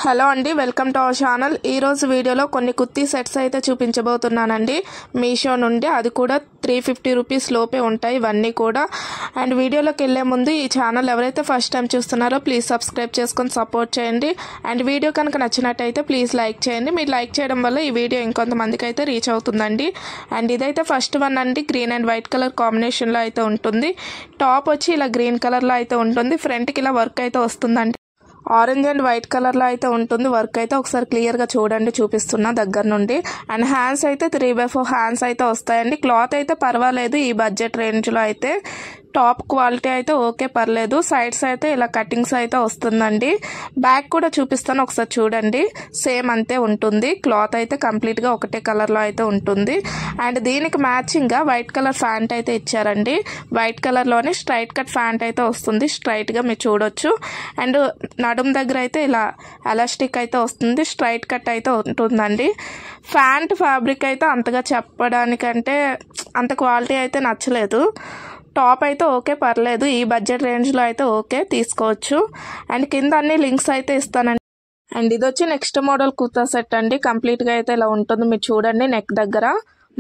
Hello అండి, welcome to our channel. ఈ రోజు వీడియోలో కొన్ని కుర్తీ సెట్స్ అయితే చూపించబోతున్నానండి మీషో నుండి. అది కూడా 350 రూపీస్ లోపే ఉంటాయి ఇవన్నీ కూడా. అండ్ వీడియోలోకి వెళ్ళే ముందు ఈ ఛానల్ ఎవరైతే ఫస్ట్ టైం చూస్తున్నారో ప్లీజ్ సబ్స్క్రైబ్ చేసుకొని సపోర్ట్ చేయండి. అండ్ వీడియో కనుక నచ్చినట్టయితే ప్లీజ్ లైక్ చేయండి. మీరు లైక్ చేయడం వల్ల ఈ వీడియో ఇంకొంతమందికి అయితే రీచ్ అవుతుందండి. అండ్ ఇదైతే ఫస్ట్ వన్ అండి, గ్రీన్ అండ్ వైట్ కలర్ కాంబినేషన్లో అయితే ఉంటుంది. టాప్ వచ్చి ఇలా గ్రీన్ కలర్లో అయితే ఉంటుంది. ఫ్రంట్కి ఇలా వర్క్ అయితే వస్తుందండి. ఆరెంజ్ అండ్ వైట్ కలర్లో అయితే ఉంటుంది వర్క్ అయితే. ఒకసారి క్లియర్గా చూడండి, చూపిస్తున్నా దగ్గర నుండి. అండ్ హ్యాండ్స్ అయితే 3/4 హ్యాండ్స్ అయితే వస్తాయండి. క్లాత్ అయితే పర్వాలేదు ఈ బడ్జెట్ రేంజ్లో అయితే. టాప్ క్వాలిటీ అయితే ఓకే, పర్లేదు. సైడ్స్ అయితే ఇలా కటింగ్స్ అయితే వస్తుందండి. బ్యాక్ కూడా చూపిస్తాను, ఒకసారి చూడండి. సేమ్ అంతే ఉంటుంది. క్లాత్ అయితే కంప్లీట్గా ఒకటే కలర్లో అయితే ఉంటుంది. అండ్ దీనికి మ్యాచింగ్గా వైట్ కలర్ ప్యాంట్ అయితే ఇచ్చారండి. వైట్ కలర్లోనే స్ట్రైట్ కట్ ప్యాంట్ అయితే వస్తుంది, స్ట్రైట్గా మీరు చూడొచ్చు. అండ్ నడుము దగ్గర అయితే ఇలా ఎలాస్టిక్ అయితే వస్తుంది, స్ట్రైట్ కట్ అయితే ఉంటుందండి. ప్యాంట్ ఫ్యాబ్రిక్ అయితే అంతగా చెప్పడానికంటే అంత క్వాలిటీ అయితే నచ్చలేదు. టాప్ అయితే ఓకే, పర్లేదు. ఈ బడ్జెట్ రేంజ్లో అయితే ఓకే, తీసుకోవచ్చు. అండ్ కింద అన్ని లింక్స్ అయితే ఇస్తానండి. అండ్ ఇది వచ్చి నెక్స్ట్ మోడల్ కుర్తా సెట్ అండి. కంప్లీట్గా అయితే ఇలా ఉంటుంది, మీరు చూడండి. నెక్ దగ్గర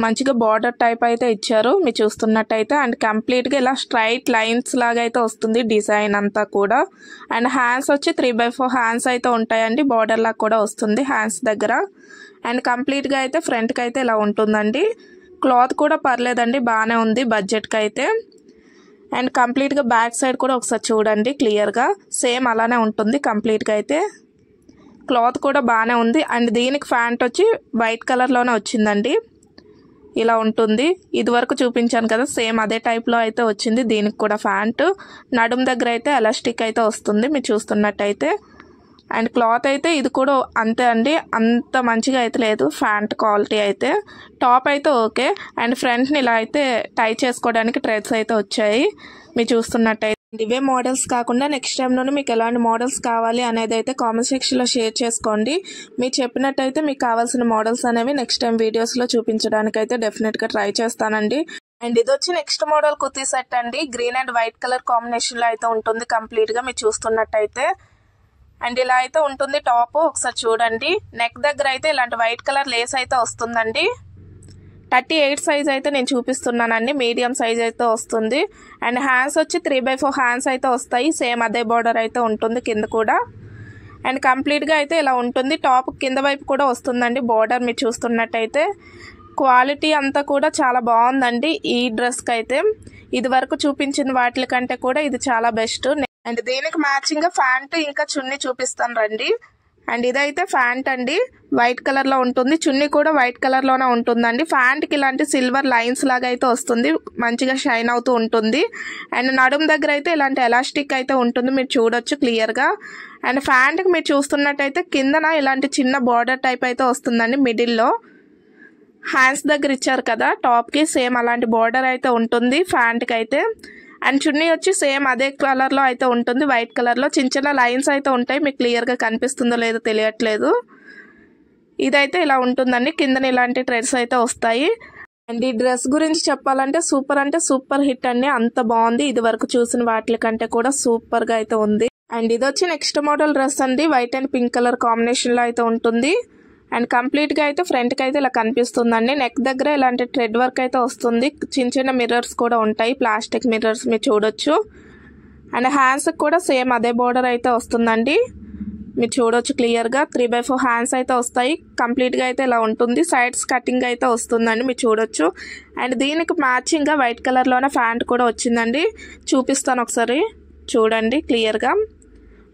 మంచిగా బార్డర్ టైప్ అయితే ఇచ్చారు మీరు చూస్తున్నట్టయితే. అండ్ కంప్లీట్గా ఇలా స్ట్రైట్ లైన్స్ లాగా అయితే వస్తుంది డిజైన్ అంతా కూడా. అండ్ హ్యాండ్స్ వచ్చి 3/4 హ్యాండ్స్ అయితే ఉంటాయండి. బార్డర్ లాగా కూడా వస్తుంది హ్యాండ్స్ దగ్గర. అండ్ కంప్లీట్గా అయితే ఫ్రంట్కి అయితే ఇలా ఉంటుందండి. క్లాత్ కూడా పర్లేదండి, బాగానే ఉంది బడ్జెట్కి అయితే. అండ్ కంప్లీట్గా బ్యాక్ సైడ్ కూడా ఒకసారి చూడండి క్లియర్గా, సేమ్ అలానే ఉంటుంది కంప్లీట్గా అయితే. క్లాత్ కూడా బాగానే ఉంది. అండ్ దీనికి ప్యాంట్ వచ్చి వైట్ కలర్లోనే వచ్చిందండి. ఇలా ఉంటుంది. ఇది వరకు చూపించాను కదా, సేమ్ అదే టైప్లో అయితే వచ్చింది దీనికి కూడా ప్యాంట్. నడుము దగ్గర అయితే ఎలాస్టిక్ అయితే వస్తుంది మీరు చూస్తున్నట్టయితే. అండ్ క్లాత్ అయితే ఇది కూడా అంతే అండి, అంత మంచిగా అయితే లేదు ప్యాంట్ క్వాలిటీ అయితే. టాప్ అయితే ఓకే. అండ్ ఫ్రంట్ని ఇలా అయితే టై చేసుకోవడానికి థ్రెడ్స్ అయితే వచ్చాయి మీరు చూస్తున్నట్టయితే. ఇవే మోడల్స్ కాకుండా నెక్స్ట్ టైంలోనే మీకు ఎలాంటి మోడల్స్ కావాలి అనేది అయితే కామెంట్ సెక్షన్లో షేర్ చేసుకోండి. మీరు చెప్పినట్టయితే మీకు కావాల్సిన మోడల్స్ అనేవి నెక్స్ట్ టైం వీడియోస్లో చూపించడానికి అయితే డెఫినెట్గా ట్రై చేస్తానండి. అండ్ ఇది వచ్చి నెక్స్ట్ మోడల్ కుర్తీ సెట్ అండి. గ్రీన్ అండ్ వైట్ కలర్ కాంబినేషన్లో అయితే ఉంటుంది కంప్లీట్గా మీరు చూస్తున్నట్టయితే. అండ్ ఇలా అయితే ఉంటుంది టాప్, ఒకసారి చూడండి. నెక్ దగ్గర అయితే ఇలాంటి వైట్ కలర్ లేస్ అయితే వస్తుందండి. 38 సైజ్ అయితే నేను చూపిస్తున్నానండి, మీడియం సైజ్ అయితే వస్తుంది. అండ్ హ్యాండ్స్ వచ్చి 3/4 హ్యాండ్స్ అయితే వస్తాయి. సేమ్ అదే బార్డర్ అయితే ఉంటుంది కింద కూడా. అండ్ కంప్లీట్గా అయితే ఇలా ఉంటుంది. టాప్ కింద వైపు కూడా వస్తుందండి బార్డర్ మీరు చూస్తున్నట్టయితే. క్వాలిటీ అంతా కూడా చాలా బాగుందండి ఈ డ్రెస్కి అయితే. ఇది వరకు చూపించిన వాటి కంటే కూడా ఇది చాలా బెస్ట్. అండ్ దీనికి మ్యాచింగ్గా ప్యాంట్ ఇంకా చున్నీ చూపిస్తాను రండి. అండ్ ఇదైతే ప్యాంట్ అండి, వైట్ కలర్లో ఉంటుంది. చున్నీ కూడా వైట్ కలర్లోనే ఉంటుందండి. ప్యాంట్కి ఇలాంటి సిల్వర్ లైన్స్ లాగా అయితే వస్తుంది, మంచిగా షైన్ అవుతూ ఉంటుంది. అండ్ నడుము దగ్గర అయితే ఇలాంటి ఎలాస్టిక్ అయితే ఉంటుంది మీరు చూడొచ్చు క్లియర్గా. అండ్ ప్యాంట్కి మీరు చూస్తున్నట్టయితే కిందన ఇలాంటి చిన్న బార్డర్ టైప్ అయితే వస్తుందండి మిడిల్లో. హ్యాండ్స్ దగ్గర ఇచ్చారు కదా టాప్కి, సేమ్ అలాంటి బార్డర్ అయితే ఉంటుంది ప్యాంట్కి అయితే. అండ్ చున్నీ వచ్చి సేమ్ అదే కలర్లో అయితే ఉంటుంది, వైట్ కలర్లో. చిన్న చిన్న లైన్స్ అయితే ఉంటాయి, మీకు క్లియర్గా కనిపిస్తుందో లేదో తెలియట్లేదు. ఇదైతే ఇలా ఉంటుందండి, కిందన ఇలాంటి థ్రెడ్స్ అయితే వస్తాయి. అండ్ ఈ డ్రెస్ గురించి చెప్పాలంటే సూపర్ అంటే సూపర్ హిట్ అండి, అంత బాగుంది. ఇది వరకు చూసిన వాటి కంటే కూడా సూపర్గా అయితే ఉంది. అండ్ ఇది వచ్చి నెక్స్ట్ మోడల్ డ్రెస్ అండి. వైట్ అండ్ పింక్ కలర్ కాంబినేషన్లో అయితే ఉంటుంది. అండ్ కంప్లీట్గా అయితే ఫ్రంట్కి అయితే ఇలా కనిపిస్తుందండి. నెక్ దగ్గర ఇలాంటి థ్రెడ్ వర్క్ అయితే వస్తుంది. చిన్న చిన్న మిర్రర్స్ కూడా ఉంటాయి, ప్లాస్టిక్ మిర్రర్స్ మీరు చూడొచ్చు. అండ్ హ్యాండ్స్కి కూడా సేమ్ అదే బార్డర్ అయితే వస్తుందండి మీరు చూడొచ్చు క్లియర్గా. 3/4 హ్యాండ్స్ అయితే వస్తాయి. కంప్లీట్గా అయితే ఇలా ఉంటుంది. సైడ్స్ కటింగ్ అయితే వస్తుందండి మీరు చూడొచ్చు. అండ్ దీనికి మ్యాచింగ్గా వైట్ కలర్లోనే ప్యాంట్ కూడా వచ్చిందండి, చూపిస్తాను ఒకసారి చూడండి క్లియర్గా.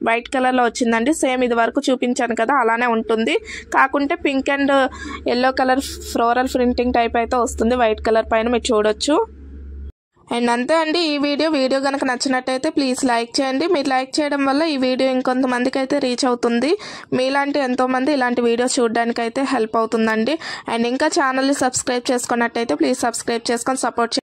వైట్ కలర్లో వచ్చిందండి, సేమ్ ఇది వరకు చూపించాను కదా అలానే ఉంటుంది. కాకుంటే pink and yellow colour floral printing type అయితే వస్తుంది వైట్ కలర్ పైన మీరు చూడొచ్చు. అండ్ అంతే అండి ఈ వీడియో కనుక నచ్చినట్టయితే ప్లీజ్ లైక్ చేయండి. మీరు లైక్ చేయడం వల్ల ఈ వీడియో ఇంకొంతమందికి అయితే రీచ్ అవుతుంది. మీలాంటి ఎంతోమంది ఇలాంటి వీడియోస్ చూడడానికి అయితే హెల్ప్ అవుతుందండి. అండ్ ఇంకా ఛానల్ని సబ్స్క్రైబ్ చేసుకున్నట్టయితే ప్లీజ్ సబ్స్క్రైబ్ చేసుకొని సపోర్ట్